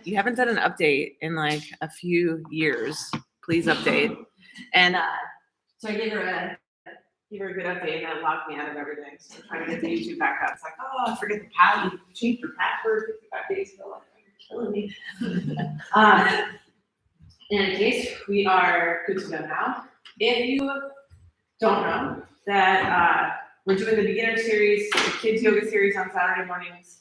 you haven't done an update in like a few years. Please update. And so I gave her a good update, and that locked me out of everything. So I'm trying to get the YouTube back up. It's like, oh, I forget the password. You changed your password 55 days ago. You're killing me. In any case, we are good to go now. If you don't know that we're doing the beginner series, the kids yoga series on Saturday mornings.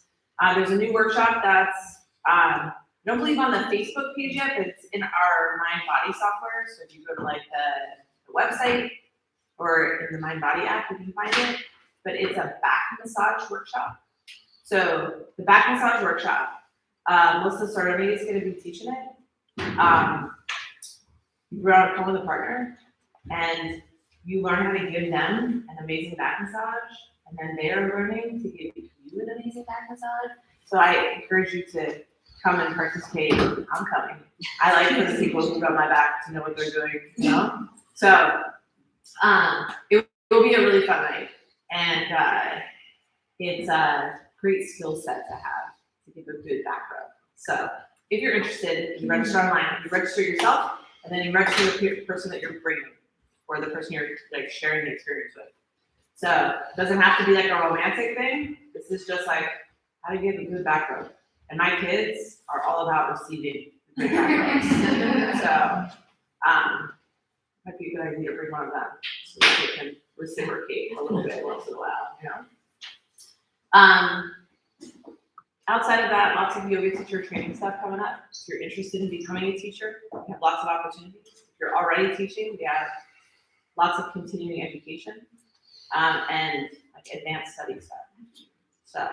There's a new workshop that's, I don't believe on the Facebook page yet, but it's in our Mind Body software. So if you go to like the website or in the Mind Body app, you can find it. But it's a back massage workshop. So the back massage workshop, Melissa Sartori is going to be teaching it. You come with a partner, and you learn how to give them an amazing back massage, and then they are learning to give you an amazing back massage. So I encourage you to come and participate. I'm coming. I like those people who rub my back to know what they're doing, you know? So it will be a really fun night, and it's a great skill set to have to give a good back rub. So if you're interested, you register online, you register yourself, and then you register the person that you're bringing, or the person you're like sharing the experience with. So it doesn't have to be like a romantic thing. This is just like how to give a good back rub. And my kids are all about receiving good back rubs. So might be a good idea to bring one of them so that they can reciprocate a little bit once in a while, you know. Outside of that, lots of yoga teacher training stuff coming up. If you're interested in becoming a teacher, we have lots of opportunities. If you're already teaching, we have lots of continuing education and like advanced study stuff. So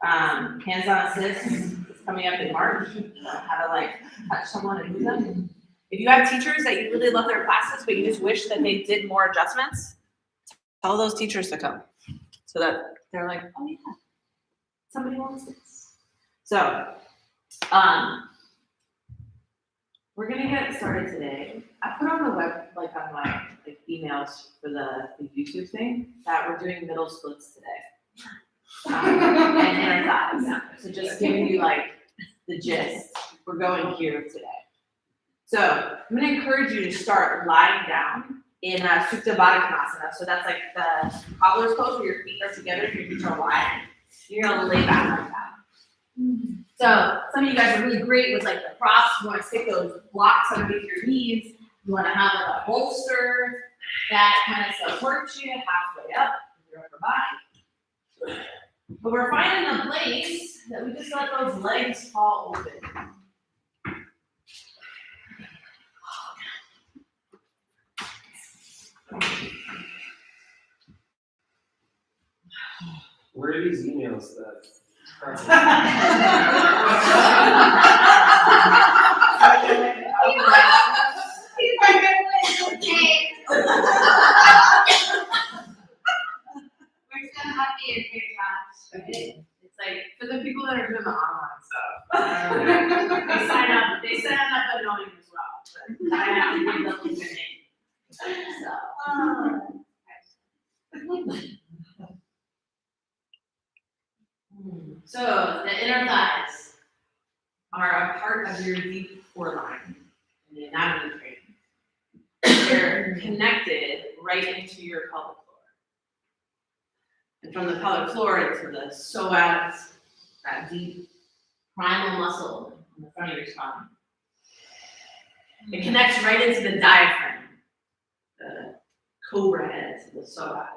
hands-on assist is coming up in March. How to like touch someone and move them. If you have teachers that you really love their classes, but you just wish that they did more adjustments, tell those teachers to come so that they're like, oh yeah, somebody wants this. So we're gonna get started today. I put on the web, like on my like emails for the YouTube thing, that we're doing middle splits today. And inner thighs. So just giving you like the gist. We're going here today. So I'm gonna encourage you to start lying down in Supta Baddha Konasana. So that's like the cobbler's pose where your feet are together and your feet are wide. You're gonna lay back like that. So some of you guys are really great with like the props. You want to stick those blocks underneath your knees. You want to have like a bolster that kind of supports you halfway up with your upper body. But we're finding a place that we just let those legs fall open. Where are these emails that? Okay. It's like for the people that are doing the online stuff. They sign up annoying as well. But I have to give them a good name. So the inner thighs are a part of your deep core line in the anatomy training. They're connected right into your pelvic floor. And from the pelvic floor into the psoas, that deep primal muscle on the front of your spine. It connects right into the diaphragm, the cobra head to the psoas.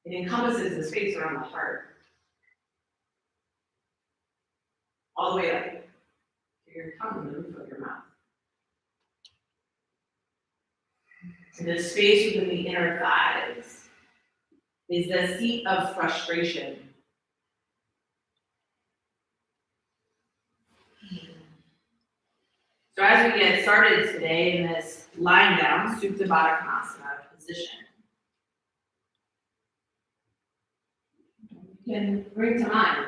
It encompasses the space around the heart. All the way up to your tongue and the roof of your mouth. And the space within the inner thighs is the seat of frustration. So as we get started today in this lying down, Supta Baddha Konasana position, you can bring to mind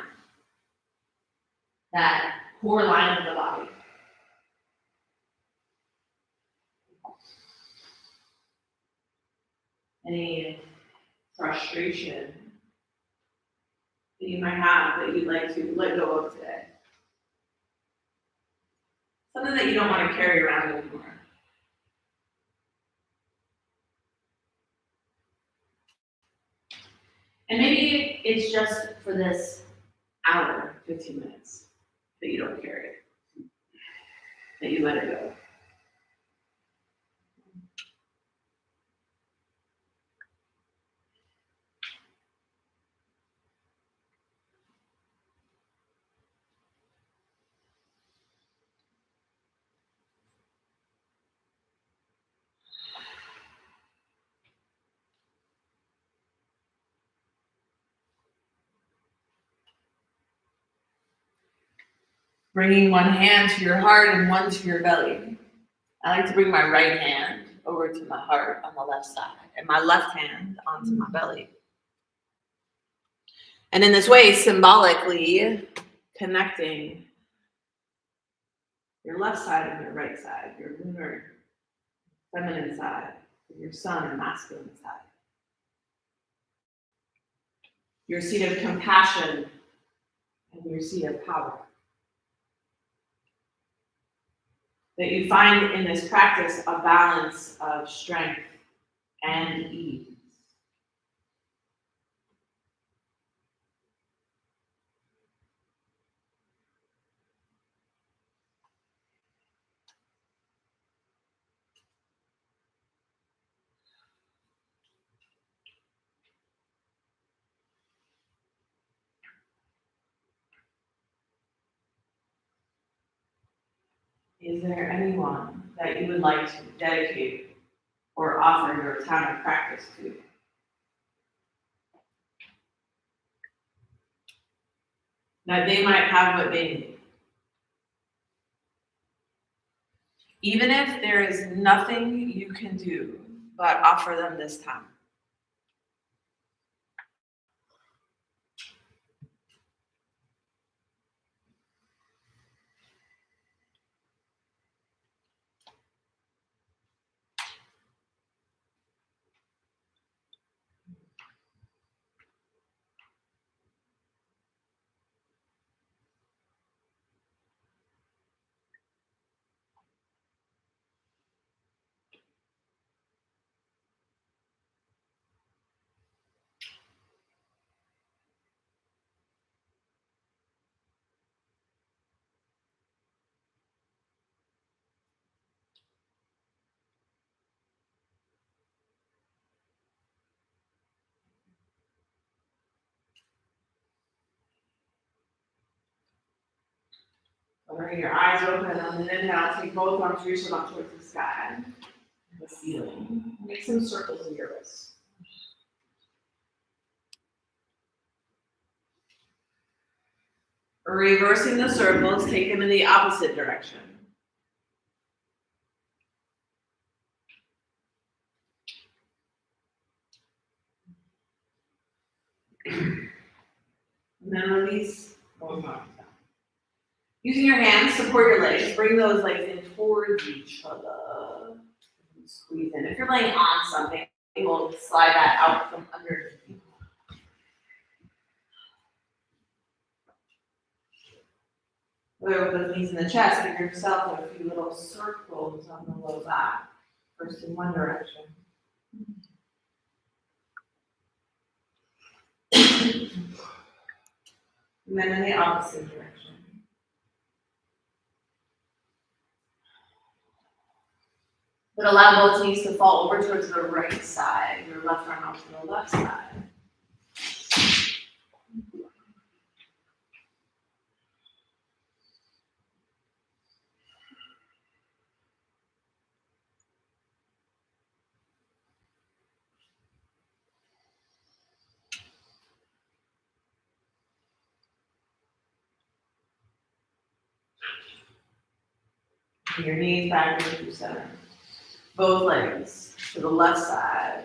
that core line of the body. Any frustration that you might have that you'd like to let go of today. that you don't want to carry around anymore. And maybe it's just for this hour, 15 minutes that you don't carry it, that you let it go. Bringing one hand to your heart and one to your belly. I like to bring my right hand over to my heart on the left side and my left hand onto my belly. And in this way, symbolically connecting your left side and your right side, your lunar feminine side, and your sun or masculine side. Your seat of compassion and your seat of power. That you find in this practice a balance of strength and ease. Is there anyone that you would like to dedicate or offer your time of practice to? That they might have what they need. Even if there is nothing you can do but offer them this time. Bring your eyes open on the inhale, take both arms, reach them up towards the sky, the ceiling. Make some circles in your wrists. Reversing the circles, take them in the opposite direction. And then release both arms down. Using your hands, support your legs. Bring those legs in towards each other. Squeeze in. If you're laying on something, we'll slide that out from underneath. With those knees in the chest, give yourself a few little circles on the low back. First in one direction. And then in the opposite direction. But allow both knees to fall over towards the right side, your left arm out to the left side. Bring your knees back into your center. Both legs to the left side.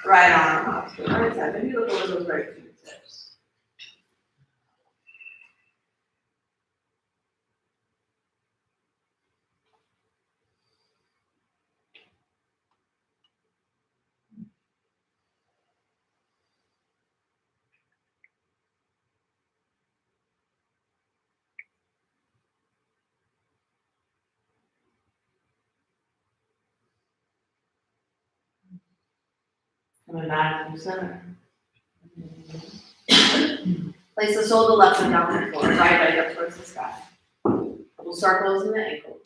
Right arm up to the right side. Maybe look over those right fingertips. Coming back to the center. Place the sole of the left foot down on the floor, right up towards the sky. Little circles in the ankle.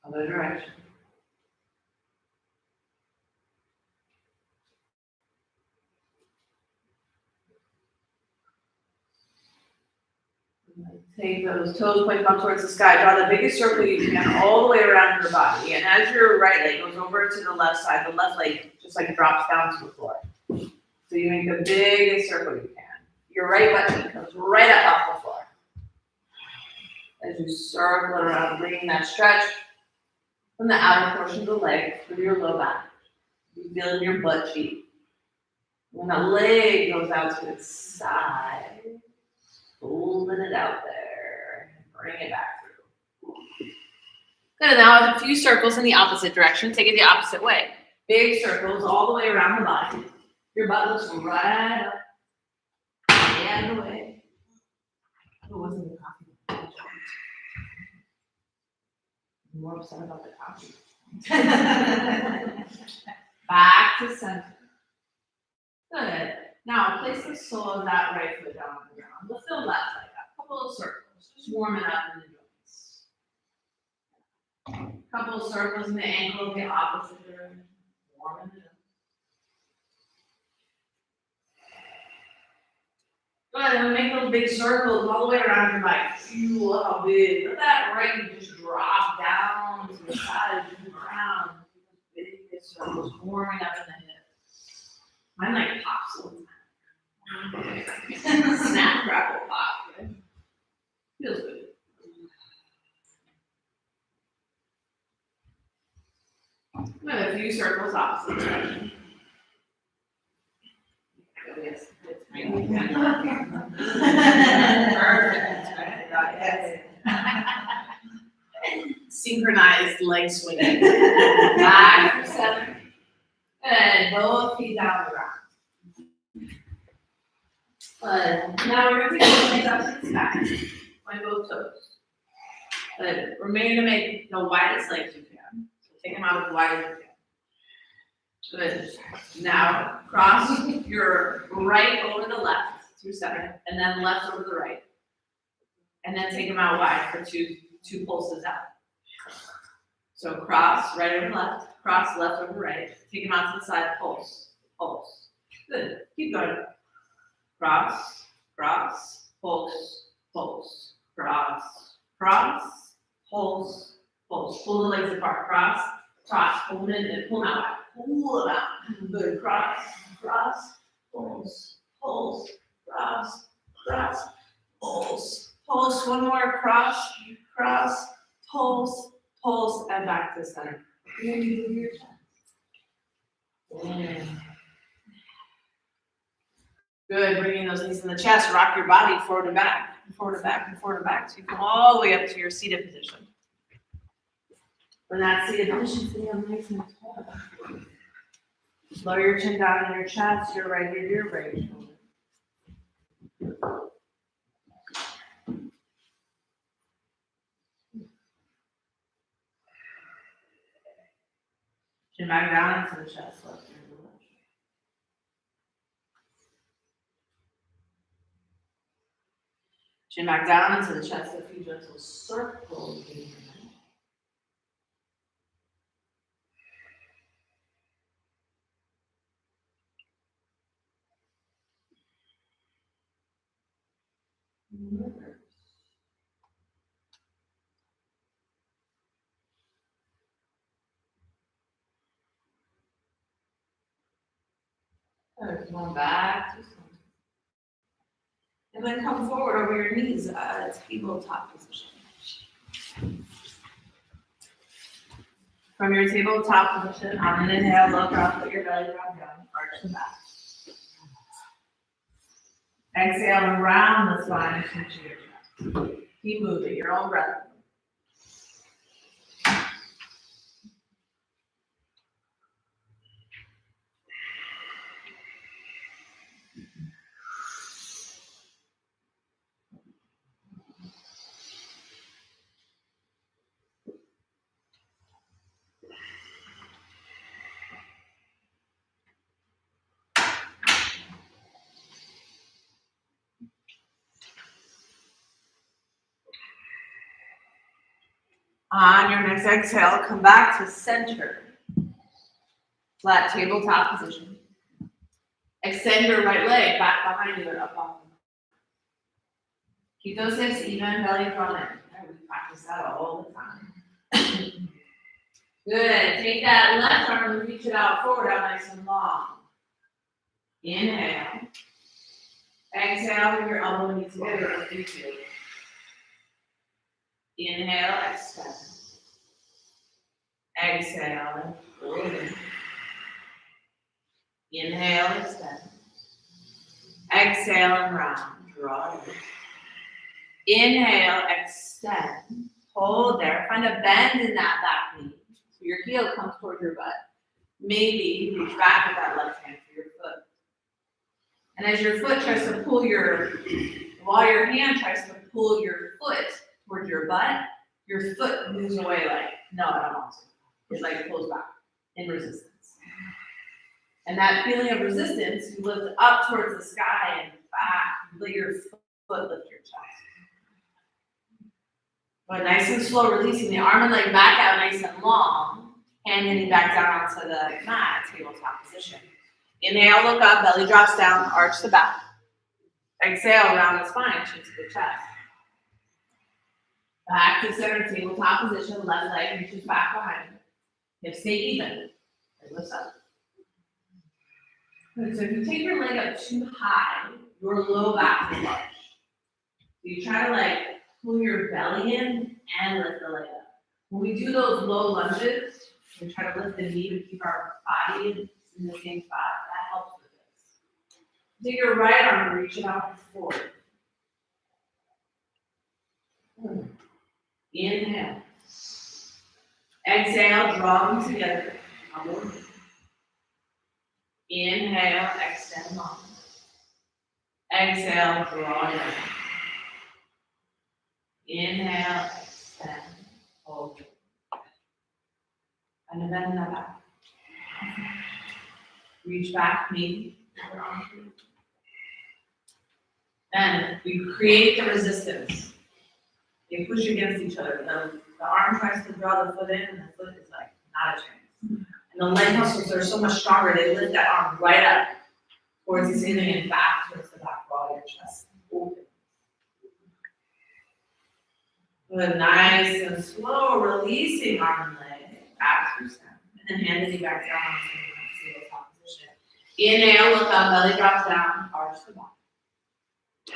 Other direction. Take those toes, point up towards the sky. Draw the biggest circle you can all the way around your body. And as your right leg goes over to the left side, the left leg just like drops down to the floor. So you make the biggest circle you can. Your right butt cheek comes right up off the floor. As you circle around, bringing that stretch from the outer portion of the leg through your low back. You feel in your butt cheek. When the leg goes out to its side, holding it out there, bring it back through. Good, and now a few circles in the opposite direction, take it the opposite way. Big circles all the way around the body. Your butt looks right up, and away. It wasn't the coffee. I'm more upset about the coffee. Back to center. Good. Now place the sole of that right foot down on the ground. Lift the left leg up. Couple of circles. Just warming up in the joints. Couple of circles in the ankle, the opposite direction. Warming it up. Good. And make those big circles all the way around your body. Feel how big. Let that right knee just drop down to the side of the ground. Big circles warming up in the hips. Mine like pops all the time. Snap, crackle, pop. Right? Feels good. We have a few circles opposite direction. Yes, it's really good. Perfect. Yes. Synchronized leg swinging. Back to center. Good. Both feet down the ground. Good. Now we're going to take both legs up to the sky. Point both toes. Good. Remember to make the widest legs you can. So take them out as wide as you can. Good. Now cross your right over the left through center, and then left over the right. And then take them out wide for two pulses out. So cross right over left, cross left over right. Take them out to the side, pulse, pulse. Good. Keep going. Cross, cross, pulse, pulse, cross, cross, pulse, pulse. Pull the legs apart. Cross, cross, pull them in and pull them out. Pull them out. Good. Cross, cross, pulse, pulse, cross, cross, pulse, pulse. One more. Cross, cross, pulse, pulse, and back to center. You're gonna do your chest. Yeah. Good, bringing those knees in the chest, rock your body forward and back, and forward and back, and forward and back. So you come all the way up to your seated position. When that seated position, sitting up nice and tall. Lower your chin down in your chest, your right ear, your right shoulder. Chin back down into the chest, left ear to the left. Chin back down into the chest, a few gentle circles. Good, come on back. And then come forward over your knees, tabletop position. From your tabletop position, on an inhale, look up, put your belly down, arch the back. Exhale, around the spine into your chest. Keep moving, your own breath. On your next exhale, come back to center. Flat tabletop position. Extend your right leg back behind you and up off. Keep those hips even, belly drawn in. We practice that all the time. Good. Take that left arm and reach it out forward, out nice and long. Inhale. Exhale, bring your elbow and knee together. Inhale, extend. Exhale, and inhale, extend. Exhale and round. Draw it. Inhale, extend. Hold there. Find a bend in that back knee. So your heel comes toward your butt. Maybe reach back with that left hand for your foot. And as your foot tries to pull while your hand tries to pull your foot towards your butt, your foot moves away like, no, I don't want to. It like pulls back in resistance. And that feeling of resistance, you lift up towards the sky and back, let your foot lift your chest. But nice and slow, releasing the arm and leg back out nice and long, hand hitting back down onto the mat, tabletop position. Inhale, look up, belly drops down, arch the back. Exhale, round the spine, chin to the chest. Back to center, tabletop position, left leg reaches back behind you. Hips stay even. It lifts up. Good. So if you take your leg up too high, your low back will lunge. So you try to pull your belly in and lift the leg up. When we do those low lunges, we try to lift the knee to keep our body in the same spot. That helps with this. Take your right arm and reach it out forward. Inhale. Exhale, draw them together. Inhale, extend long. Exhale, draw down. Inhale, extend, hold. And then in the back. Reach back, maybe. Then we create the resistance. They push against each other. The arm tries to draw the foot in, and the foot is not a chance. And the leg muscles are so much stronger, they lift that arm right up towards the ceiling and back towards the back wall of your chest. Open. Good, nice and slow, releasing arm and leg back through stem. And then handing it back down to the top position. Inhale, look up, belly drops down, arch the back.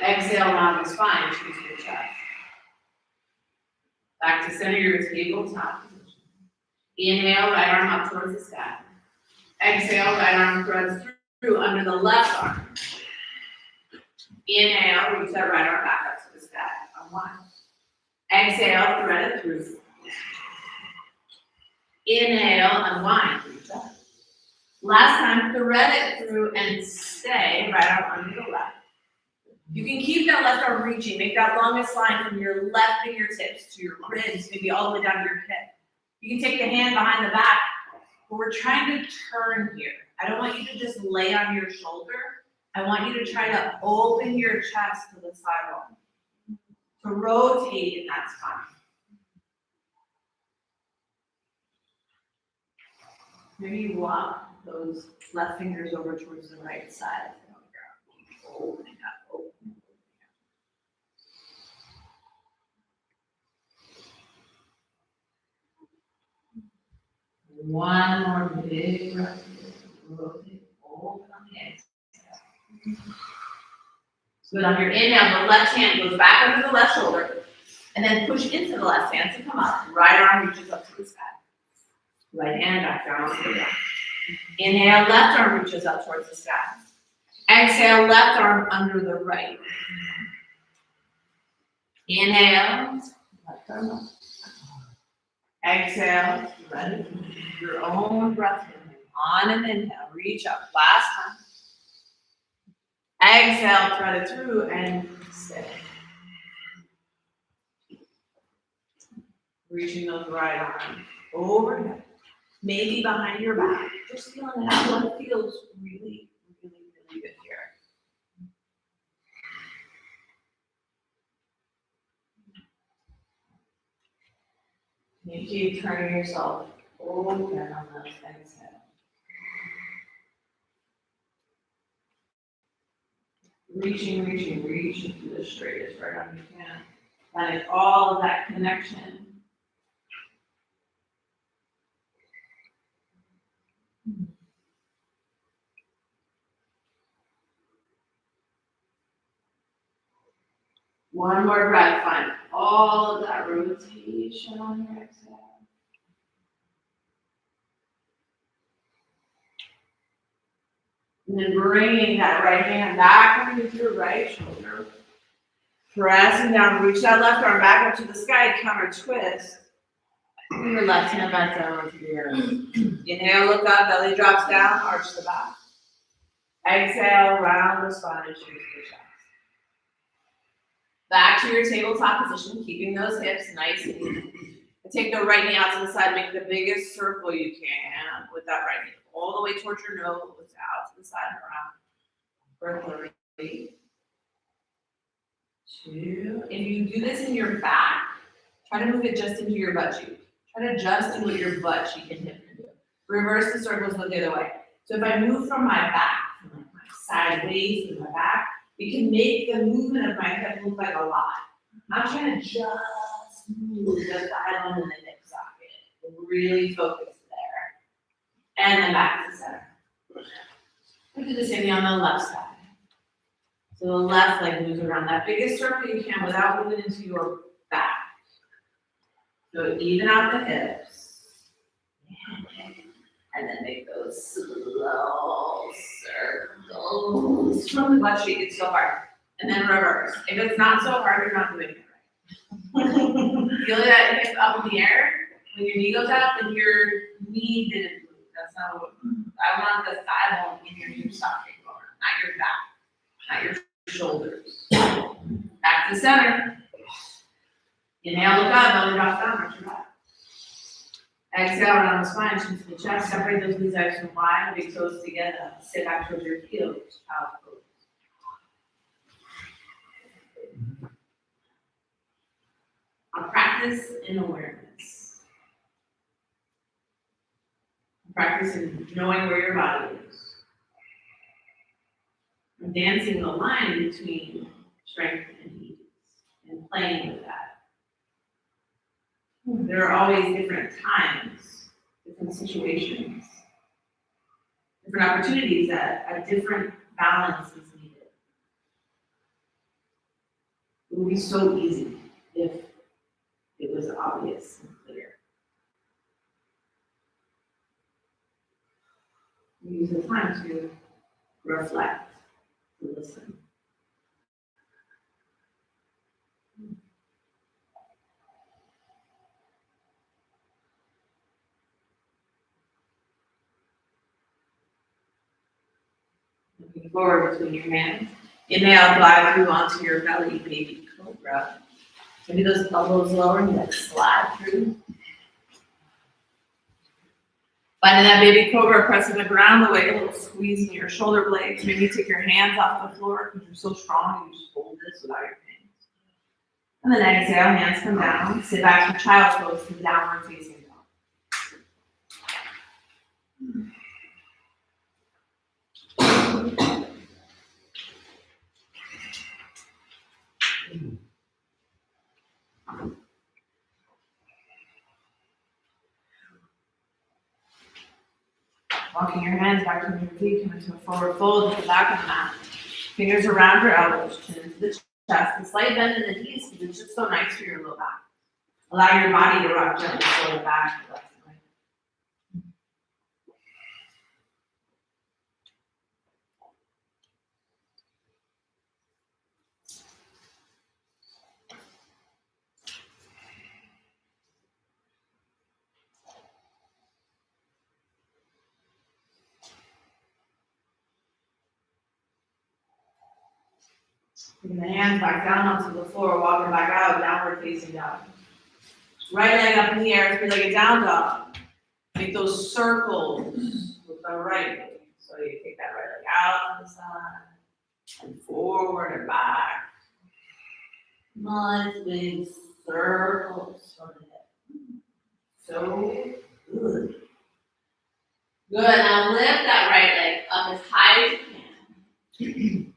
Exhale, round the spine, choose your chest. Back to center your tabletop position. Inhale, right arm up towards the sky. Exhale, right arm threads through under the left arm. Inhale, reach that right arm back up to the sky. Unwind. Exhale, thread it through. Inhale, unwind, reach up. Last time, thread it through and stay right arm under the left. You can keep that left arm reaching. Make that longest line from your left fingertips to your ribs, maybe all the way down to your hip. You can take the hand behind the back, but we're trying to turn here. I don't want you to just lay on your shoulder. I want you to try to open your chest to the side wall. To rotate in that spine. Maybe you walk those left fingers over towards the right side. Opening up, opening up. One more big breath. Rotate, open on the exhale. Good. On your inhale, the left hand goes back under the left shoulder, and then push into the left hand to come up. Right arm reaches up to the sky. Right hand back down to the ground. Inhale, left arm reaches up towards the sky. Exhale, left arm under the right. Inhale, left arm up. Exhale, let it your own breath in. On an inhale, reach up. Last time. Exhale, thread it through and stay. Reaching those right arms overhead. Maybe behind your back. Just feeling that one feels really, really, really good here. You keep turning yourself open on those exhale. Reaching to the straightest right arm you can. Letting all of that connection. One more breath, find all of that rotation on your exhale. And then bringing that right hand back underneath your right shoulder. Pressing down, reach that left arm back up to the sky, counter twist. Bring your left hand back down onto the earth. Inhale, look up, belly drops down, arch the back. Exhale, round the spine, shoot to the chest. Back to your tabletop position, keeping those hips nice and even. Take the right knee out to the side, make the biggest circle you can with that right knee. All the way towards your nose, out to the side and around. For 3, 2. If you do this in your back, try to move it just into your butt cheek. Try to just do what your butt cheek and hip can do. Reverse the circles, look the other way. So if I move from my back, from like my sideways to my back, we can make the movement of my hip look like a lot. I'm trying to just move the thigh bone and the hip socket. Really focus there. And then back to center. We do the same thing on the left side. So the left leg moves around that biggest circle you can without moving into your back. So even out the hips. And then make those slow circles. From the butt cheek, it's so hard. And then reverse. If it's not so hard, you're not doing it right. Feel that hip up in the air. When your knee goes up, and your knee didn't move. That's not what I want the thigh bone in your hip socket, not your back, not your shoulders. Back to center. Inhale, look up, belly drops down, arch your back. Exhale, around the spine, chin to the chest, separate those knees nice and wide, big toes together. Sit back towards your heels, child's pose. A practice in awareness. A practice in knowing where your body is. And dancing the line between strength and ease, and playing with that. There are always different times, different situations, different opportunities that a different balance is needed. It would be so easy if it was obvious and clear. We use the time to reflect, to listen. Looking forward between your hands. Inhale, glide through onto your belly, baby cobra. Maybe those elbows lower and then slide through. Finding that baby cobra, pressing the ground away, a little squeeze in your shoulder blades. Maybe take your hands off the floor because you're so strong, you just hold this without your hands. And then exhale, hands come down. Sit back to child's pose to downward facing dog. Walking your hands back to your feet, come into a forward fold at the back of the mat. Fingers around your elbows, chin to the chest, and slight bend in the knees because it's just so nice for your low back. Allow your body to rock gently forward back and left and right. Bring the hands back down onto the floor, walking back out, downward facing dog. Right leg up in the air, three legged down dog. Make those circles with the right leg. So you take that right leg out to the side and forward and back. Nice big circles from the hip. So good. Good, now lift that right leg up as high as you can.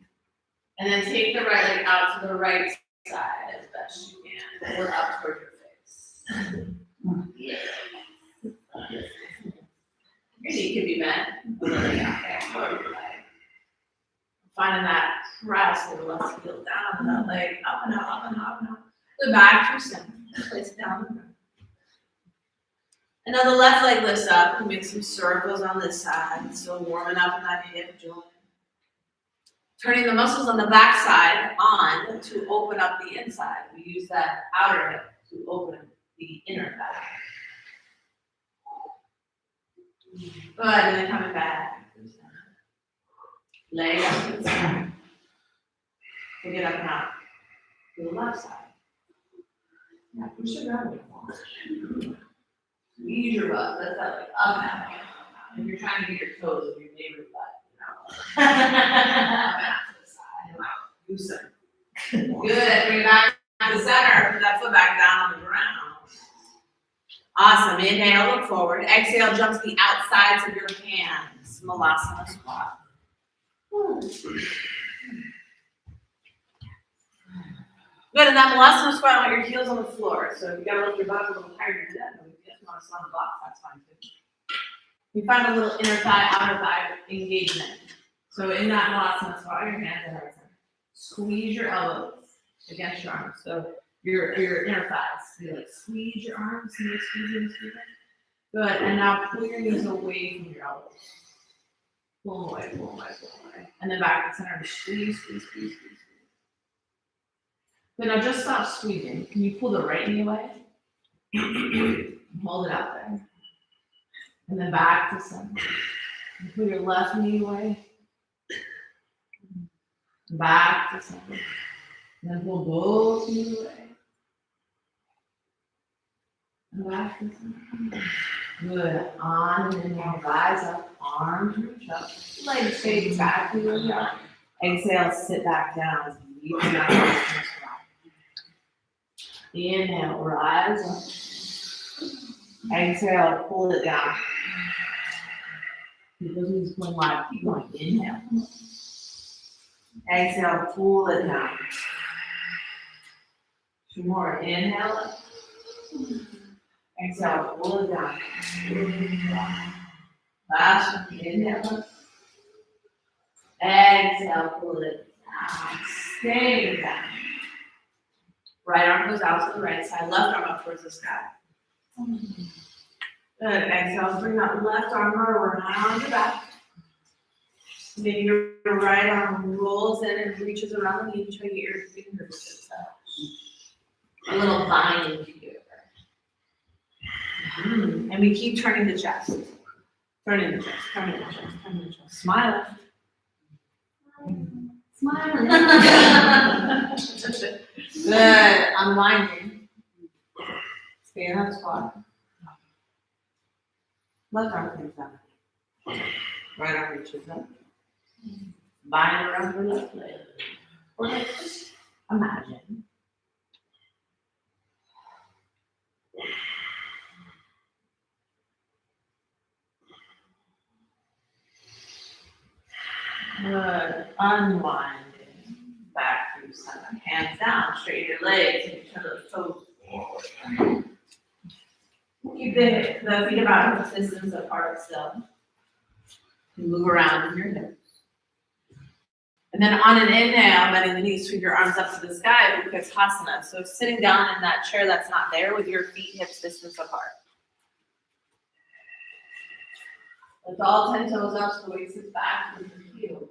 And then take the right leg out to the right side as best you can. Or up toward your face. Yeah. Your knee can be bent. Finding that press with the left heel down and that leg up and up, up and up and up. The back to center. Place it down. And now the left leg lifts up and make some circles on this side. Still warming up in that hip joint. Turning the muscles on the back side on to open up the inside. We use that outer hip to open the inner thigh. Good, and then coming back. Leg up to the side. Pick it up and out to the left side. Yeah, push it around. Squeeze your butt. That's that like up and out. And you're trying to get your toes of your neighbor's butt. Up and out to the side. Do some. Good. Bring it back to the center. Put that foot back down on the ground. Awesome. Inhale, look forward. Exhale, jump to the outsides of your hands. Malasana squat. Good, and that Malasana squat, I want your heels on the floor. So if you gotta lift your butt a little higher, you do that. But if you just want to sit on the block, that's fine too. You find a little inner thigh, outer thigh engagement. So in that Malasana squat, your hands at our center. Squeeze your elbows against your arms. So your inner thighs. You like squeeze your arms, and squeeze them. Good, and now pull your knees away from your elbows. Pull them away, pull them away, pull them away. And then back to the center, squeeze, squeeze, squeeze, squeeze. Good, now just stop squeezing. Can you pull the right knee away? Hold it out there. And then back to center. And pull your left knee away. Back to center. And then pull both knees away. And back to center. Good. On and inhale, rise up, arms reach up, legs stay back to your back. Exhale, sit back down. Deep down. Inhale, rise up. Exhale, pull it down. Keep those knees going wide. Keep going. Inhale. Exhale, pull it down. Two more. Inhale up. Exhale, pull it down. Last one, inhale up. Exhale, pull it down. Stay down. Right arm goes out to the right side, left arm up towards the sky. Good. Exhale, bring that left arm around your back. Maybe your right arm rolls in and reaches around the knee. Try to get your fingertips up. A little vine here. And we keep turning the chest. Turning the chest, turning the chest, turning the chest. Smile. Smile. Good. Unwinding. Stay in that squat. Left arm comes down. Right arm reaches up. Bind around your left leg. Or like just imagine. Good. Unwinding. Back through center. Hands down. Straighten your legs and turn those toes forward. Keep the feet about the distance apart still. You move around in your hips. And then on an inhale, bending the knees, sweep your arms up to the sky, Vinyasa. So sitting down in that chair that's not there with your feet hips distance apart. Lift all 10 toes up so the weight sits back with your heel.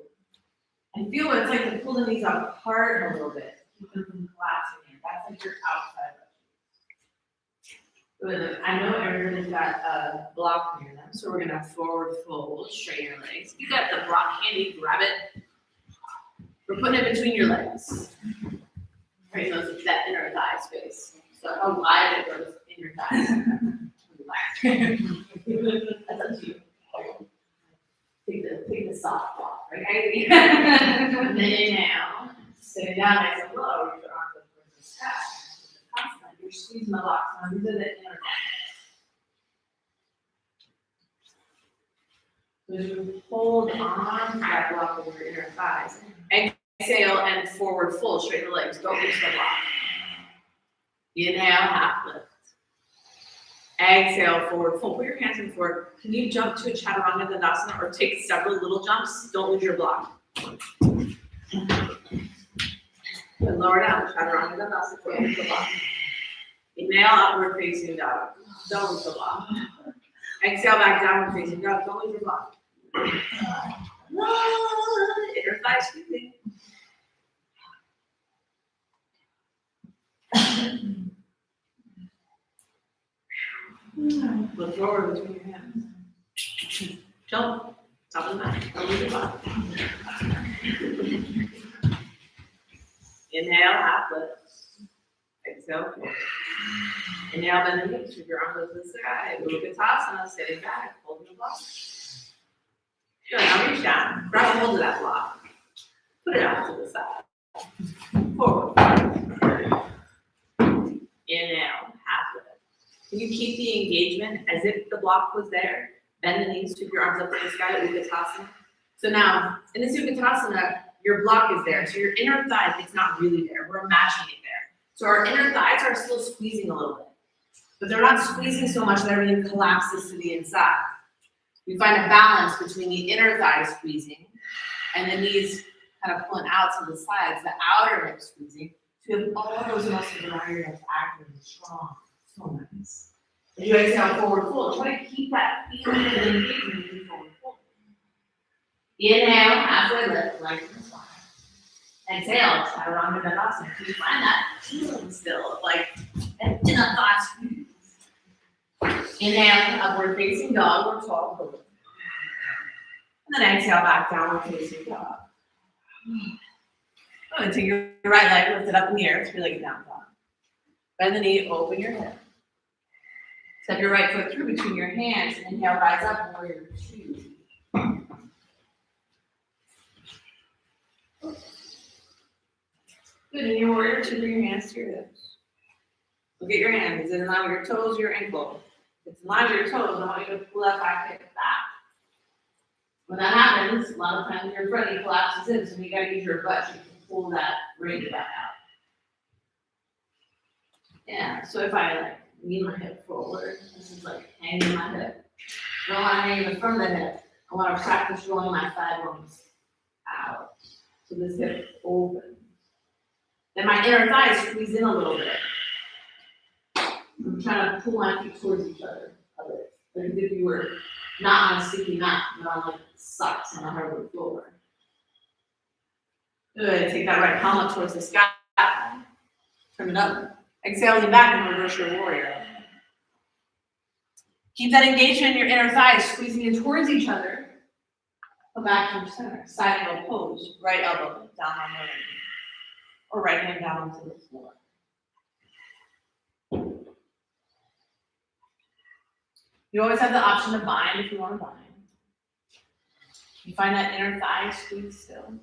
And feel what it's like to pull the knees apart a little bit. Keep them from collapsing in. That's like your outside. Good. I know everybody's got a block near them, so we're gonna forward fold, straighten your legs. You got the block handy, grab it. We're putting it between your legs. Right, so it's that inner thigh space. So how wide it goes in your thighs. That's up to you. Take the soft block, right? And then inhale. Sitting down nice and low, reach your arms up towards the sky. You're squeezing the blocks. These are the inner thighs. As you hold on to that block of your inner thighs. Exhale and forward fold, straighten the legs, don't reach the block. Inhale, half lift. Exhale, forward fold. Put your hands on the floor. Can you jump to a chaturanga dandasana or take several little jumps? Don't lose your block. And lower down, chaturanga dandasana, don't lose the block. Inhale, upward facing dog. Don't lose the block. Exhale, back downward facing dog. Don't lose your block. Inner thigh squeezing. Look forward between your hands. Jump. Top of the mat. Don't lose your block. Inhale, half lift. Exhale, forward. Inhale, bend the knees. Sweep your arms up to the sky. Vinyasa, sitting back, holding the block. Good, now reach down. Grab a hold of that block. Put it out to the side. Forward. Inhale, half lift. Can you keep the engagement as if the block was there? Bend the knees, sweep your arms up to the sky, Vinyasa. So now, in this Vinyasa, your block is there. So your inner thigh, it's not really there. We're imagining it there. So our inner thighs are still squeezing a little bit. But they're not squeezing so much that everything collapses to the inside. We find a balance between the inner thigh squeezing and the knees kind of pulling out to the sides, the outer hip squeezing. So you have all those muscles around your hips active and strong. So nice. As you exhale, forward fold. Try to keep that feeling of engagement in forward fold. Inhale, halfway lift, lengthen the spine. Exhale, chaturanga dandasana. Can you find that feeling still of like an inner thigh squeeze? Inhale, upward facing dog or tall pose. And then exhale, back downward facing dog. Oh, and take your right leg, lift it up in the air, feel like a down dog. Bend the knee, open your hip. Step your right foot through between your hands, and inhale, rise up, warrior two. Good, in your warrior two, bring your hands to your hips. Look at your hands, is it in line with your toes or your ankle? If it's in line with your toes, I want you to pull that back hip back. When that happens, a lot of times your front knee collapses in, so you gotta use your butt to pull that range back out. Yeah, so if I like lean my hip forward, this is like hanging my hip. I don't want to hang in the front of the hip. I want to practice rolling my thigh bones out. So this hip opens. Then my inner thighs squeeze in a little bit. I'm trying to pull my feet towards each other a bit. Like as if you were not on a sticky mat, but on like socks on a hardwood floor. Good. Take that right palm up towards the sky. Turn it up. Exhale, lean back and reverse your warrior. Keep that engagement in your inner thighs, squeezing in towards each other. Come back to center. Side angle pose. Right elbow down on the right knee. Or right hand down onto the floor. You always have the option to bind if you want to bind. You find that inner thigh squeeze still.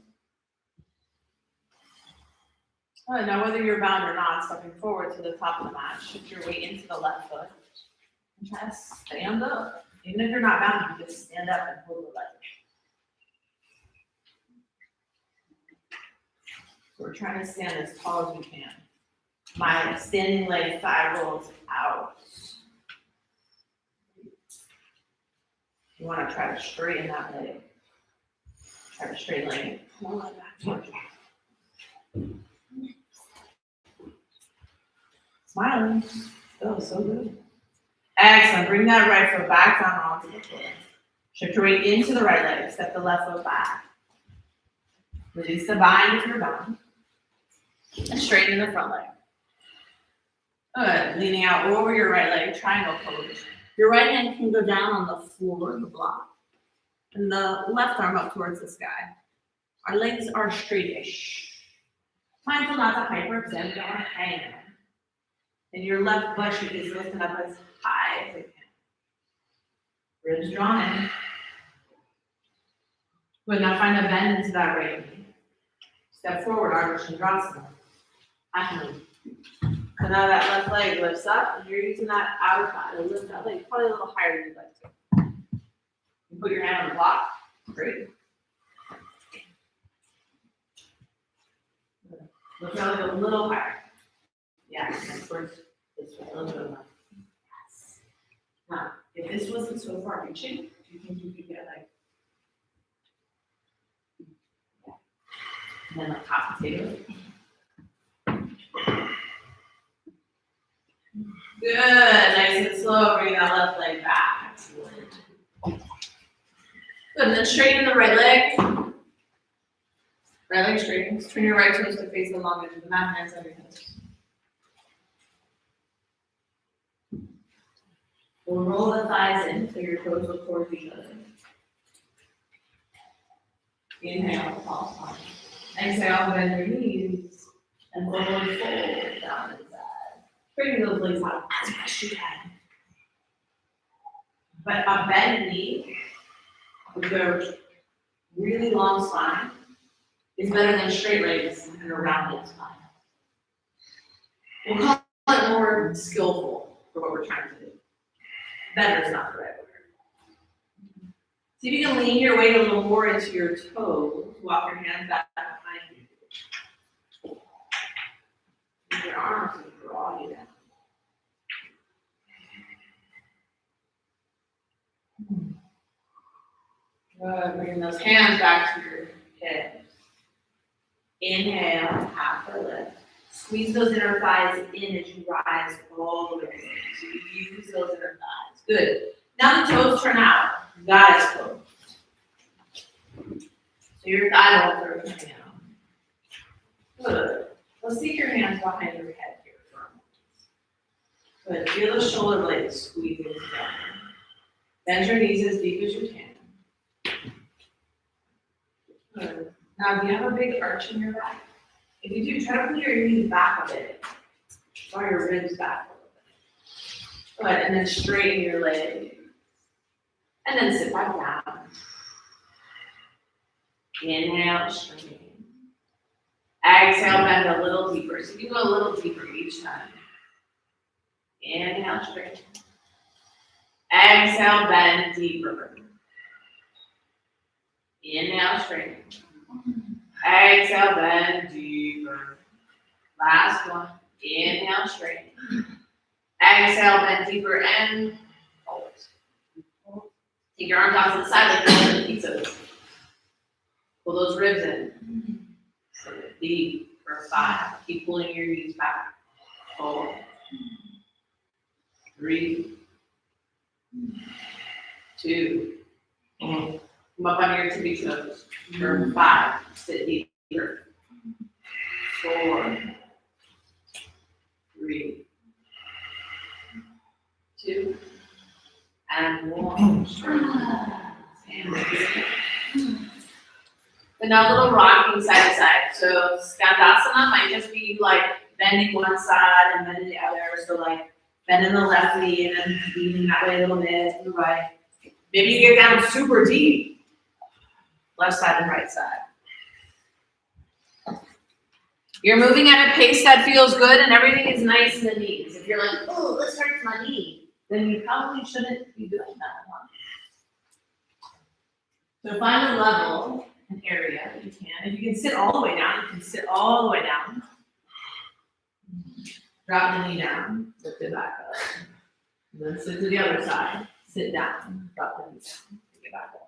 All right, now whether you're bound or not, stepping forward to the top of the mat, shift your weight into the left foot. And try to stand up. Even if you're not bound, you just stand up and hold the leg. So we're trying to stand as tall as we can. My standing leg thigh rolls out. You want to try to straighten that leg. Try to straighten leg. Pull it back towards you. Smiling. Feels so good. Excellent. Bring that right foot back down onto the floor. Shift your weight into the right leg. Step the left foot back. Release the bind if you're bound. And straighten the front leg. Good. Leaning out over your right leg, triangle pose. Your right hand can go down on the floor of the block. And the left arm up towards the sky. Our legs are straightish. Mindful not to hyperextend, don't want to hang there. And your left butt cheek is lifted up as high as it can. Ribs drawn in. Good, now find a bend into that right knee. Step forward, Ardha Chandrasana. So now that left leg lifts up, and you're using that outer thigh to lift that leg probably a little higher than you'd like to. You put your hand on the block. Great. Look down a little higher. Yeah, and towards this way, a little bit more. Yes. Now, if this wasn't so far reaching, do you think you could get like, and then like hot potato? Good, nice and slow, bring that left leg back. Good, and then straighten the right leg. Right leg straighten. Turn your right toes to face the long edge of the mat, hands on your hips. We'll roll the thighs in so your toes look towards each other. Inhale, palms on. Exhale, bend your knees and forward fold down and side. Bring those legs out as much as you can. But a bent knee with a really long spine is better than straight legs and a rounded spine. We'll call it more skillful for what we're trying to do. Better is not the right word. See if you can lean your weight a little more into your toes. Walk your hands back behind you. Use your arms and draw you down. Good. Bring those hands back to your hips. Inhale, half or lift. Squeeze those inner thighs in as you rise all the way in. So you use those inner thighs. Good. Now the toes turn out. That is closed. So your thigh bones are turning out. Good. Let's take your hands behind your head here for a moment. Good. Feel the shoulder blades squeezing together. Bend your knees as deep as you can. Good. Now, do you have a big arch in your back? If you do, try to pull your knees back a bit. Draw your ribs back a little bit. Good, and then straighten your legs. And then sit back down. Inhale, straighten. Exhale, bend a little deeper. So you go a little deeper each time. Inhale, straighten. Exhale, bend deeper. Inhale, straighten. Exhale, bend deeper. Last one. Inhale, straighten. Exhale, bend deeper and hold. Take your arms out to the side like you're doing pizzas. Pull those ribs in. So deep for 5. Keep pulling your knees back. 4, 3, 2. Come up on your tippy toes. For 5. Sit deeper. 4, 3, 2, and 1. And now a little rocking side to side. So Skandasana might just be like bending one side and bending the other. So like bending the left knee and then leaning that way a little bit to the right. Maybe you get down super deep. Left side and right side. You're moving at a pace that feels good and everything is nice in the knees. If you're like, oh, this hurts my knee, then you probably shouldn't be doing that one. So find a level, an area that you can. If you can sit all the way down, you can sit all the way down. Drop the knee down, lift it back up. And then sit to the other side, sit down, drop the knee down, take it back up.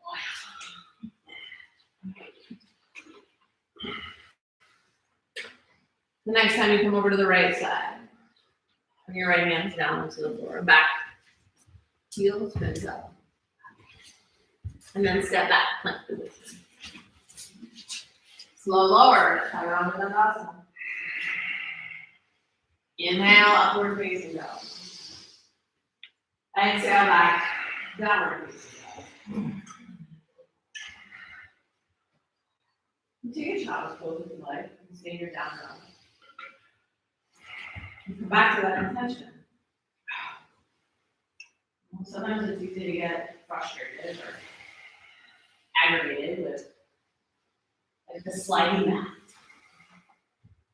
The next time you come over to the right side, bring your right hands down to the floor, back, heel spins up. And then step back, plank position. Slow lower, Chaturanga Dandasana. Inhale, upward facing dog. Exhale, back, downward facing dog. You take a child's pose if you like, and stay in your down dog. Come back to that intention. Sometimes it's easy to get frustrated or aggravated with like the sliding mat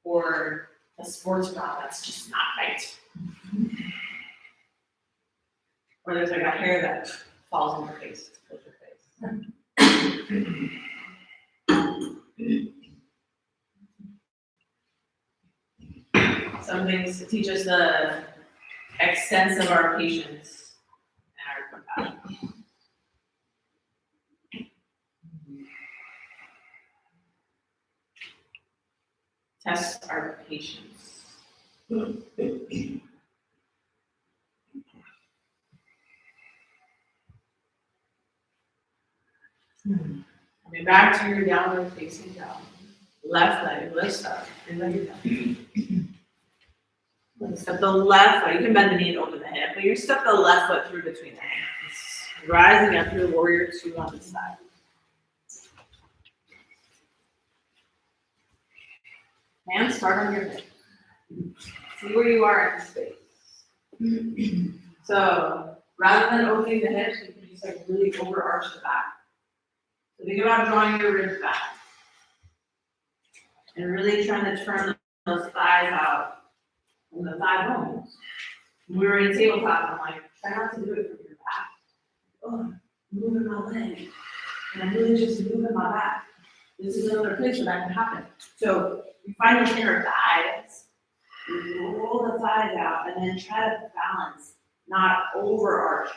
or a sports bra that's just not right. Or there's like a hair that falls on your face, to your face. Some things to teach us the extent of our patience and our compassion. Test our patience. Coming back to your downward facing dog. Left leg lifts up, and then you're down. Step the left foot, you can bend the knee over the hip, but you step the left foot through between the hands. Rising up through warrior two on the side. Hands start on your hip. See where you are in space. So rather than opening the hips, you can just like really overarch the back. So think about drawing your ribs back. And really trying to turn those thighs out from the thigh bones. When we were in tabletop, I'm like, try not to do it from your back. Oh, moving my leg. And I'm really just moving my back. This is another place where that can happen. So you find those inner thighs, you roll the thighs out, and then try to balance, not overarching,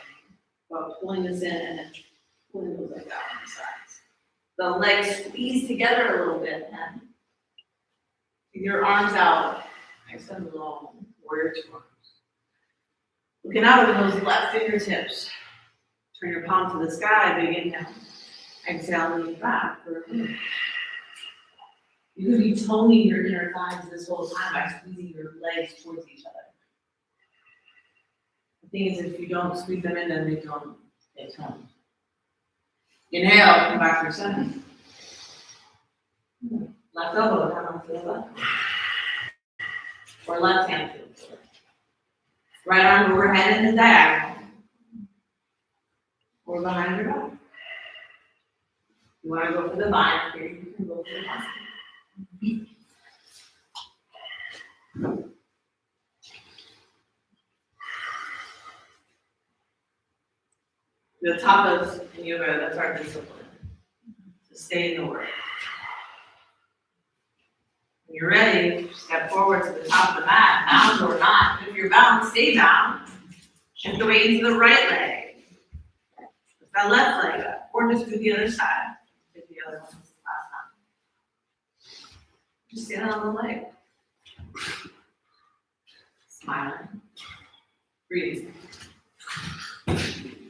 but pulling this in and then pulling those legs out on the sides. The legs squeeze together a little bit, and your arms out, nice and long, warrior two arms. Looking out over those left fingertips. Turn your palm to the sky, big inhale. Exhale, lean back for a minute. You could be toning your inner thighs this whole time by squeezing your legs towards each other. The thing is, if you don't squeeze them in, then they don't get toned. Inhale, come back to your center. Left elbow, come on to the left. Or left hand to the floor. Right arm overhead in the diagonal. Or behind your back. You want to go for the bind here, you can go for the bind. The top of in yoga, that's our discipline. To stay in the work. When you're ready, step forward to the top of the mat, bound or not. If you're bound, stay bound. Shift the weight into the right leg. Lift that left leg up, or just do the other side. Do the other one last time. Just stand on the leg. Smiling. Breathing.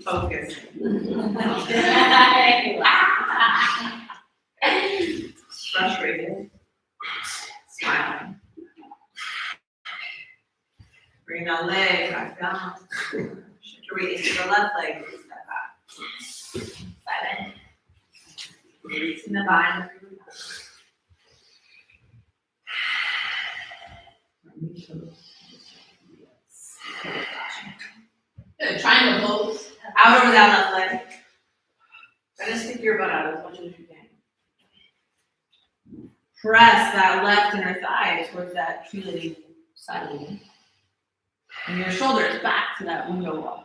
Focus. Frustrated. Smiling. Bring that leg back down. Shift your weight into the left leg. Step back. Silent. Releasing the bind. Good. Triangle pose. Out over that left leg. Try to stick your butt out as much as you can. Press that left inner thigh towards that tree side of you. And your shoulders back to that window wall.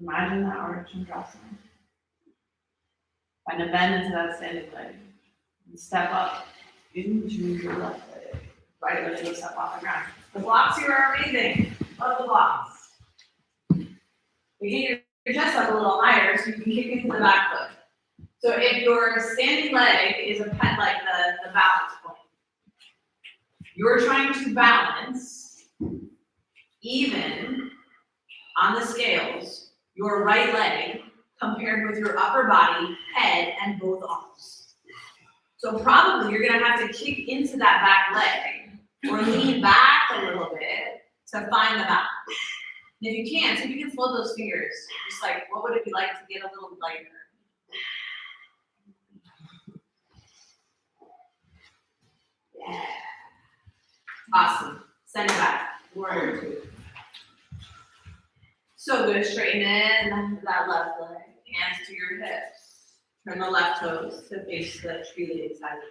Imagine that arch and drop down. Find a bend into that standing leg. And step up into your left leg. Right leg lifts up off the ground. The blocks here are amazing. Love the blocks. You get your chest up a little higher so you can kick into the back foot. So if your standing leg is a pet like the balance point, you're trying to balance even on the scales your right leg compared with your upper body, head, and both arms. So probably you're gonna have to kick into that back leg or lean back a little bit to find the balance. And if you can't, so you can float those fingers. Just like, what would it be like to get a little lighter? Yeah. Awesome. Send it back. Warrior two. So good. Straighten in that left leg. Hands to your hips. Turn the left toes to face the tree lead side of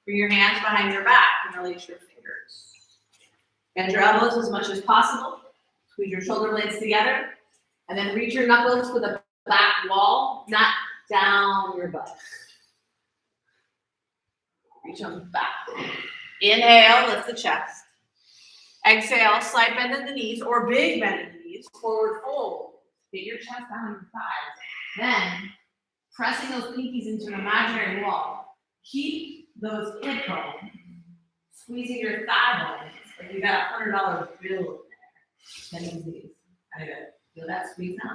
Bring your hands behind your back and release your fingers. Bend your elbows as much as possible. Squeeze your shoulder blades together. And then reach your knuckles to the back wall, not down your butt. Reach them back. Inhale, lift the chest. Exhale, slight bend in the knees or big bend in the knees. Forward fold. Get your chest down on your thighs. Then, pressing those pinkies into an imaginary wall. Keep those hip bones. Squeezing your thigh bones. Like you got $100 bill in there. Bend those knees. Kind of good. Feel that squeeze now?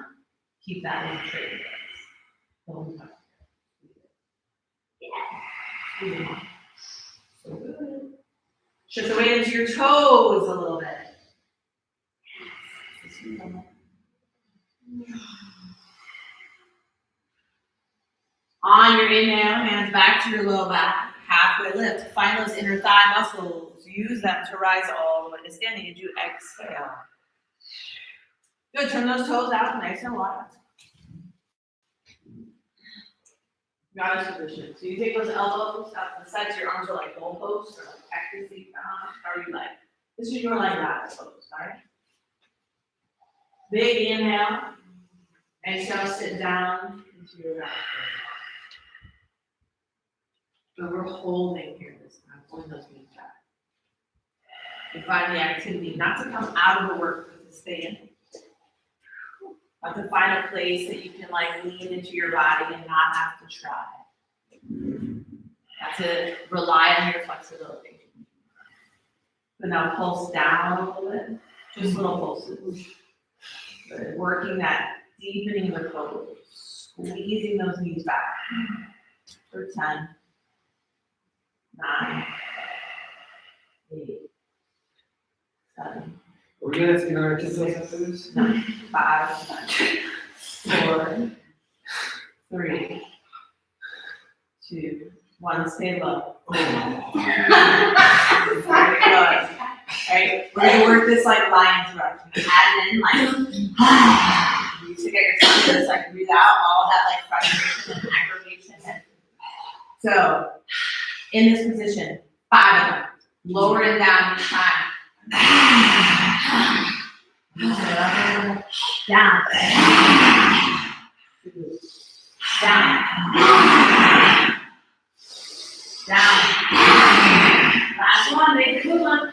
Keep that in straight legs. Don't touch it. Yeah. Squeeze it. So good. Shift the weight into your toes a little bit. On your inhale, hands back to your low back. Halfway lift. Find those inner thigh muscles. Use them to rise all the way to standing as you exhale. Good. Turn those toes out nice and wide. Goddess position. So you take those elbows out to the sides. Your arms are like goalposts or like actively how you like. This is your like goddess pose. All right. Big inhale. Exhale. Sit down into your goddess pose. But we're holding here this time. Pulling those knees back. And find the activity not to come out of the work, but to stay in. But to find a place that you can like lean into your body and not have to try. Not to rely on your flexibility. But now pulse down a little bit. Just little pulses. Good. Working that deepening of the pose. Squeezing those knees back. For 10, 9, 8, 7. Are we gonna have to get our kids after this? No, 5, 4, 3, 2, 1. Stay low. Very good. Right? We're gonna work this like lion thrust. Add in like you to get yourself to just like breathe out all that like frustration and aggravation. So in this position, 5 of them. Lower it down each time. Down. Down. Down. Last one, make it good one.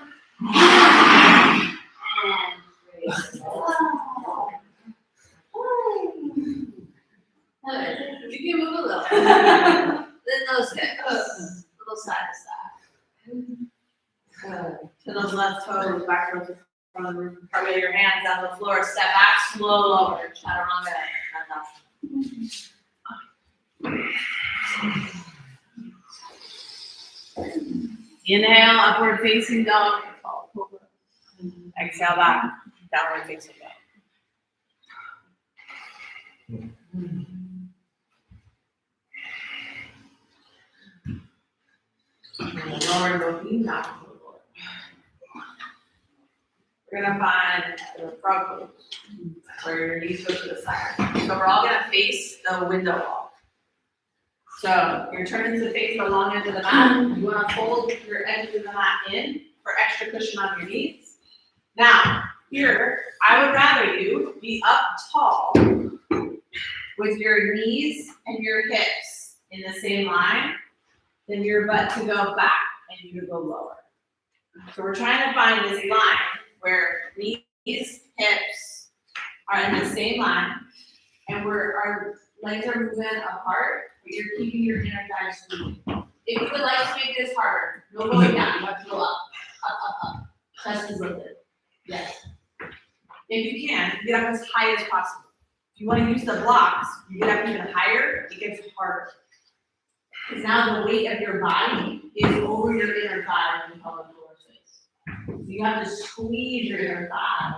And you can move a little. Then those hips. Little side to side. To those left toes, back towards the front of the roof. Carve your hands on the floor. Step back, slow lower. Chaturanga. Inhale, upward facing dog. Exhale back, downward facing dog. Lower looking down to the floor. We're gonna find the frog pose where your knees go to the side. So we're all gonna face the window wall. So you're turning to face the long edge of the mat. You wanna fold your edge of the mat in for extra cushion on your knees. Now, here, I would rather you be up tall with your knees and your hips in the same line than your butt to go back and you to go lower. So we're trying to find this line where knees, hips are in the same line, and our legs are moving apart, but you're keeping your inner thighs squeezed. If you would like to make this harder, no going down, you have to go up, up, up, up. Chest is lifted. Yes. If you can, get up as high as possible. If you want to use the blocks, you get up even higher, it gets harder. Because now the weight of your body is over your inner thigh when you come up floor space. So you have to squeeze your inner thigh.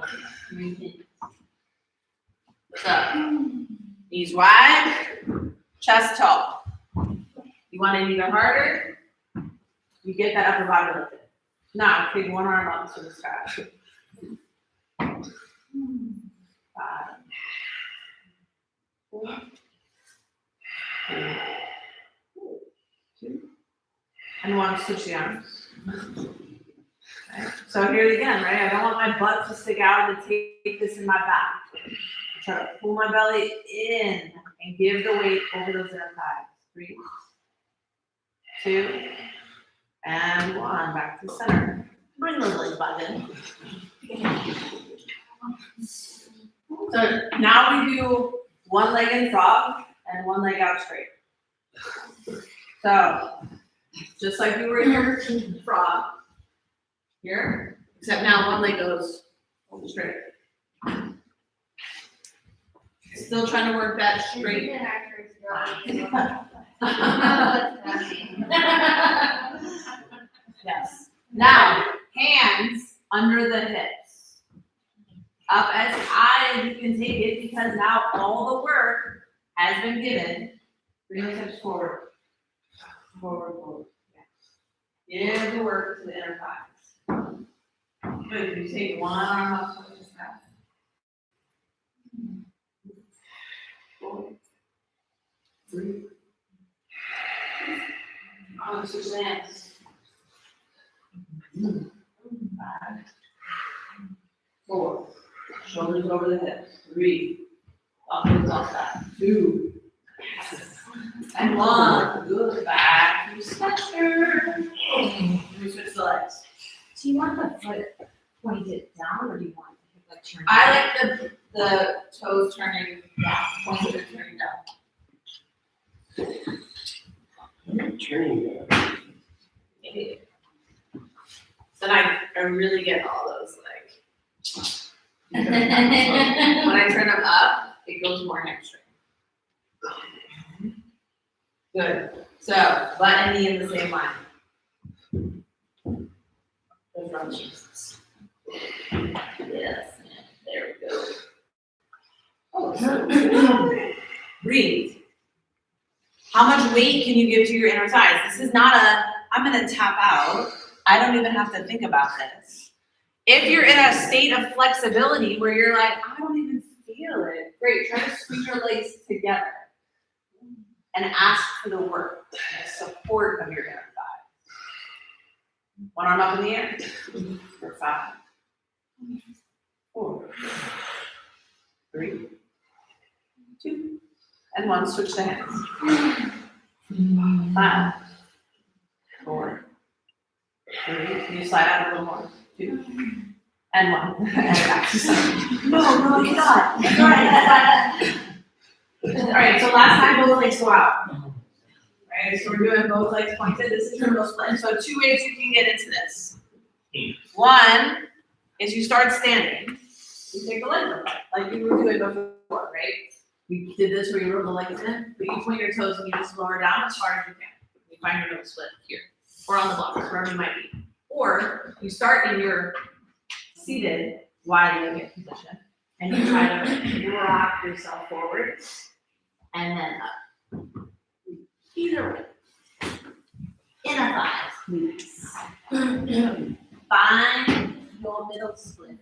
So, knees wide, chest tall. You want it even harder? You get that upper body lifted. Now, take one arm up to the sky. 5, 4, 3, 2, And one, switch the arms. Okay. So here again, right? I don't want my butt to stick out and take this in my back. Try to pull my belly in and give the weight over those inner thighs. 3, 2, and 1. Back to center. Bring those legs back in. So now we do one leg in frog and one leg out straight. So just like you were in your frog here, except now one leg goes straight. Still trying to work that straight. Yes. Now, hands under the hips. Up as high as you can take it because now all the work has been given. Bring those hips forward. Forward, forward. Yeah. Give the work to the inner thighs. Good. You take one arm up to the sky. 4, 3. On switch the hands. 5, 4. Shoulders over the hips. 3. Elbows off that. 2. And 1. Good. Back to center. We switch the legs. Do you want the foot pointed down or do you want the hip like turned? I like the toes turning down, pointed or turning down. Turning. Maybe. Then I really get all those like. When I turn them up, it goes more hamstring. Good. So butt and knee in the same line. The front cheeks. Yes. There we go. Oh, breathe. How much weight can you give to your inner thighs? This is not a, I'm gonna tap out. I don't even have to think about this. If you're in a state of flexibility where you're like, I don't even feel it, great, try to squeeze your legs together and ask for the work, the support of your inner thigh. One arm up in the air. For 5, 4, 3, 2, and 1. Switch the hands. 5, 4, 3. Can you slide out a little more? 2, and 1. And back to center. No, you're not. All right. All right. So last time both legs go out. Right. So we're doing both legs pointed. This is your real split. So 2 ways you can get into this. One is you start standing. You take the legs apart, like you were doing before, right? We did this where you roll the legs in, but you point your toes and you just lower down as far as you can. You find your middle split here, or on the blocks, wherever you might be. Or you start in your seated wide legged position, and you try to rock yourself forward, and then up. Either way. Inner thighs, please. Find your middle splits.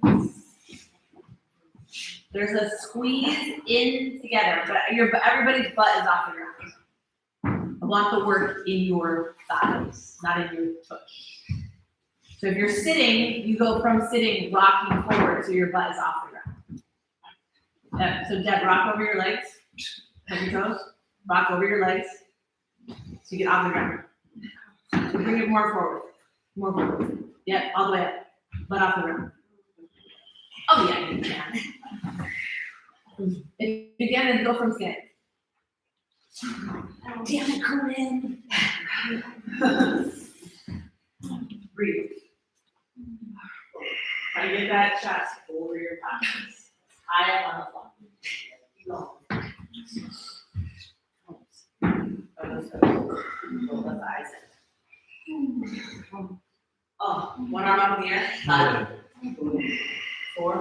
There's a squeeze in together, but everybody's butt is off the ground. I want the work in your thighs, not in your tush. So if you're sitting, you go from sitting, rocking forward, so your butt is off the ground. So Deb, rock over your legs, touch your toes, rock over your legs, so you get off the ground. So bring it more forward, more forward. Yep, all the way up, butt off the ground. Oh yeah, you can. If you can, then go from skin. Oh, damn it, Corinne. Breathe. Try to get that chest over your thighs. High up on the floor. Keep going. Pull the thighs in. Oh, one arm up in the air. 5, 4,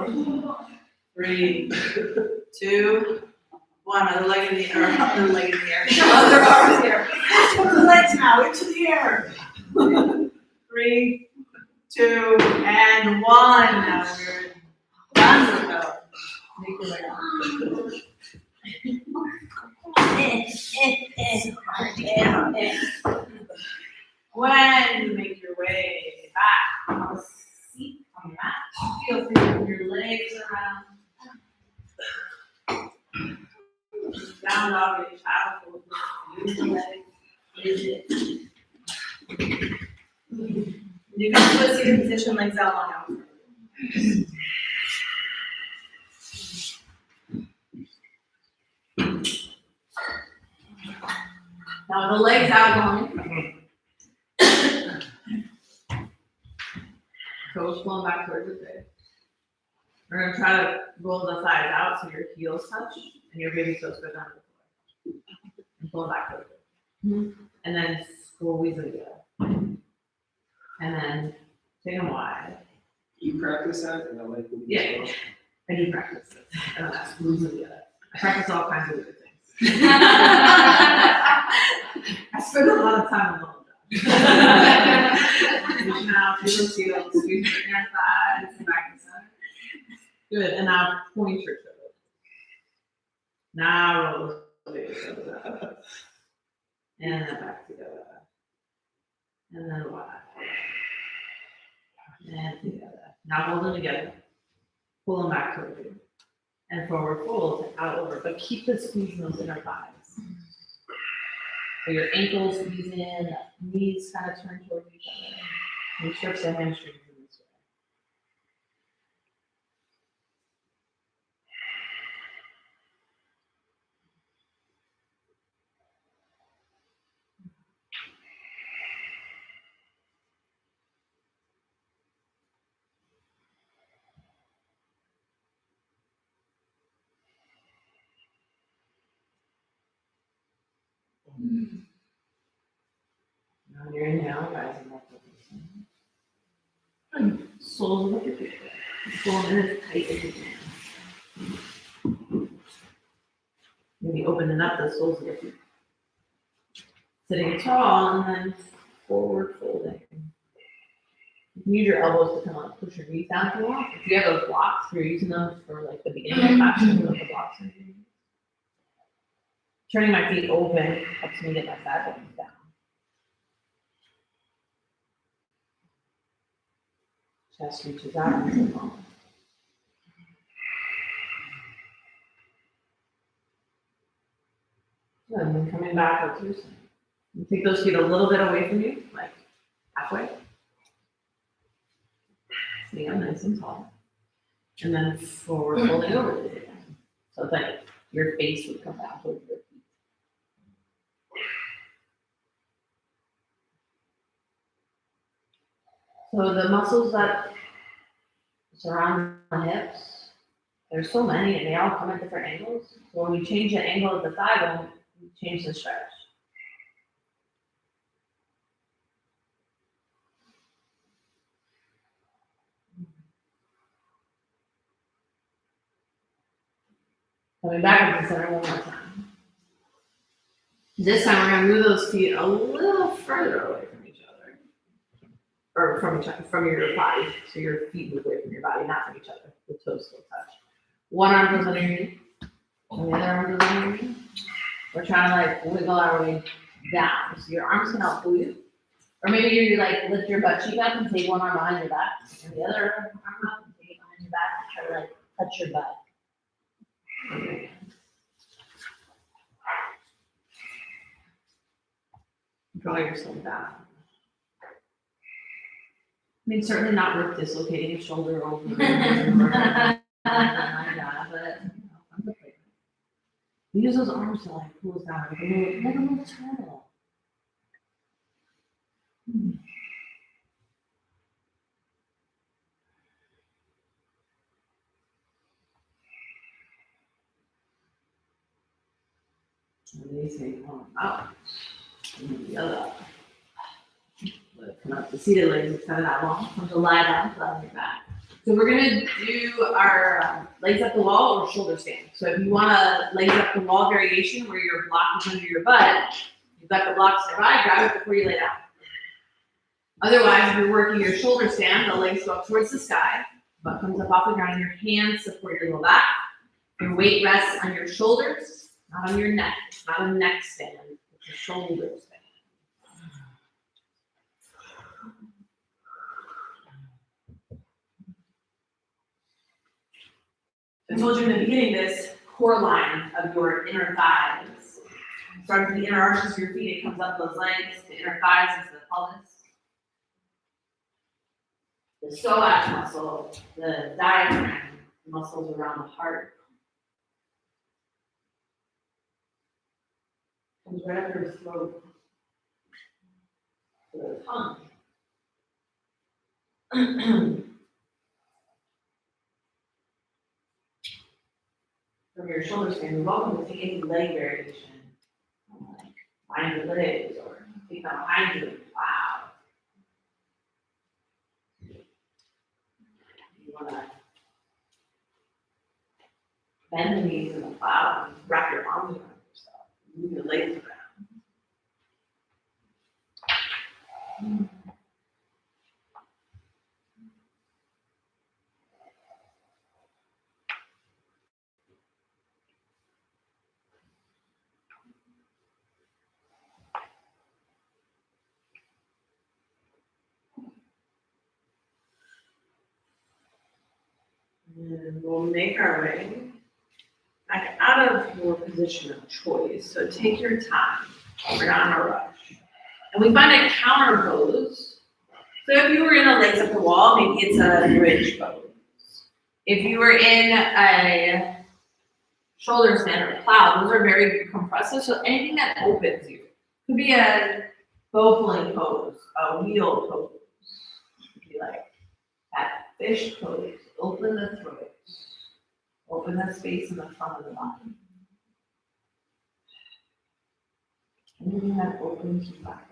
3, 2, 1. Other leg in the air. Other leg in the air. Other arm in the air. Put the legs now into the air. 3, 2, and 1. Now we're done with those. Make your way up. When you make your way back on the seat on the mat, feel free to move your legs around. Down dog and child pose. Use the legs. Is it? You can twist seated position, legs out long out. Now the legs out going. Toes pulling back towards your face. We're gonna try to roll the thighs out so your heels touch and your baby toes go down to the floor. And pull it back towards you. And then squeeze them together. And then take them wide. You practice that, and I like. Yeah. I do practice this. I don't know, squeeze them together. I practice all kinds of weird things. I spend a lot of time alone. Reaching out, feel the heels, squeeze your inner thighs, and back to center. Good, and now point your toes. Now roll the baby toes up. And then back together. And then wide. And together. Now hold them together. Pull them back towards you. And forward fold out over. But keep the squeeze in those inner thighs. So your ankles squeeze in, knees kind of turn towards each other. And stretch the hamstrings in this way. Now your inhale, rising up with the soles of your feet. Pull them in as tight as you can. Maybe opening up the soles of your feet. Sitting tall and then forward folding. You can use your elbows to kind of push your knees down if you want. If you have those blocks, you're using them for like the beginning of class, you put the blocks in. Turning my feet open helps me get my side bones down. Chest reaches out into the palm. Good, and then coming back with your side. You take those feet a little bit away from you, like halfway. Sitting up nice and tall. And then forward folding over to it again. So it's like your face would come down towards your feet. So the muscles that surround the hips, there's so many and they all come at different angles. So when we change the angle of the thigh bone, we change the stretch. Coming back to the center one more time. This time we're gonna move those feet a little further away from each other. Or from your body. So your feet move away from your body, not from each other. The toes still touch. One arm goes under your knee. And the other arm goes under your knee. We're trying to like wiggle our way down. So your arms can help pull you. Or maybe you like lift your butt cheek up and take one arm behind your back. And the other arm up and take it behind your back and try to like touch your butt. Okay. Draw yourself down. I mean, certainly not worth dislocating a shoulder over but use those arms to like pull us down like a little turtle. Releasing one out. And then the other. Come up the seated legs instead of that long. Come to lie down, flat on your back. So we're gonna do our legs up the wall or shoulder stand. So if you want a legs up the wall variation where your block is under your butt, you've got the blocks nearby, grab it before you lay down. Otherwise, if you're working your shoulder stand, the legs go up towards the sky, butt comes up off the ground, your hands support your low back. Your weight rests on your shoulders, not on your neck. It's not a neck stand, it's a shoulder stand. I told you in the beginning, this core line of your inner thighs starts with the inner arches of your feet, it comes up those legs, the inner thighs is the pelvis. The psoas muscle, the diaphragm, the muscles around the heart. Comes right up your throat. To the tongue. From your shoulder stand, you're welcome to take any leg variation. Like bind your legs or take them behind you. Wow. You wanna bend the knees in the plow and wrap your arms around yourself. Move your legs around. And we'll make our way back out of your position of choice. So take your time. We're not in a rush. And we find a counter pose. So if you were in a legs up the wall, maybe it's a bridge pose. If you were in a shoulder stand or plow, those are very compressive. So anything that opens you. Could be a bow pulling pose, a wheel pose. Could be like that fish pose. Open the throat. Open the space in the front of the body. Anything that opens you back.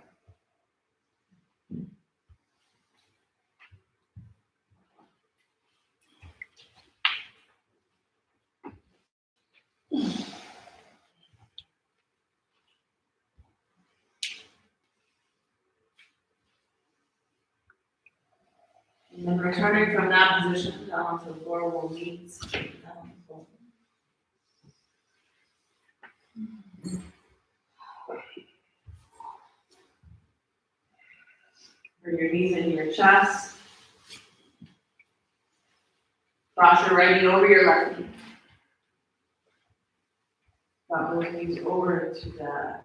And then returning from that position down to the floor, we'll meet down on the floor. Bring your knees into your chest. Cross your right knee over your left knee. Drop those knees over to the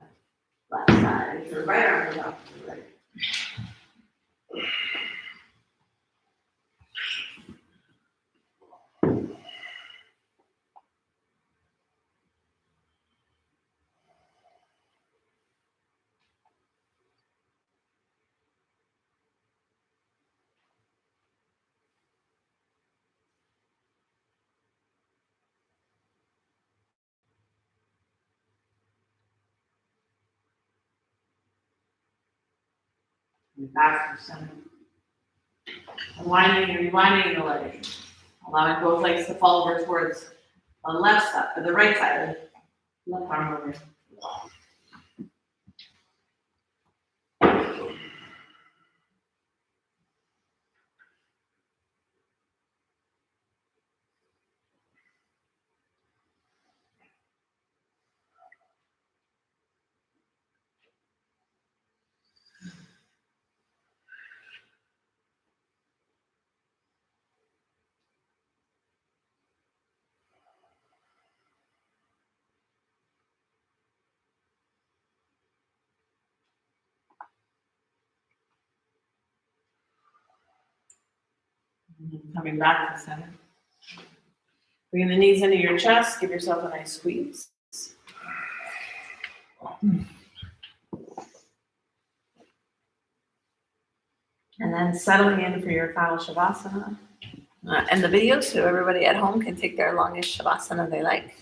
left side. Your right arm goes out to the right. And back to center. Unwinding and rewinding the leg. Allowing both legs to fall over towards the left side, or the right side. Left arm over. And then coming back to center. Bring the knees into your chest, give yourself a nice squeeze. And then settling in for your final Shavasana. End the video so everybody at home can take their longest Shavasana they like.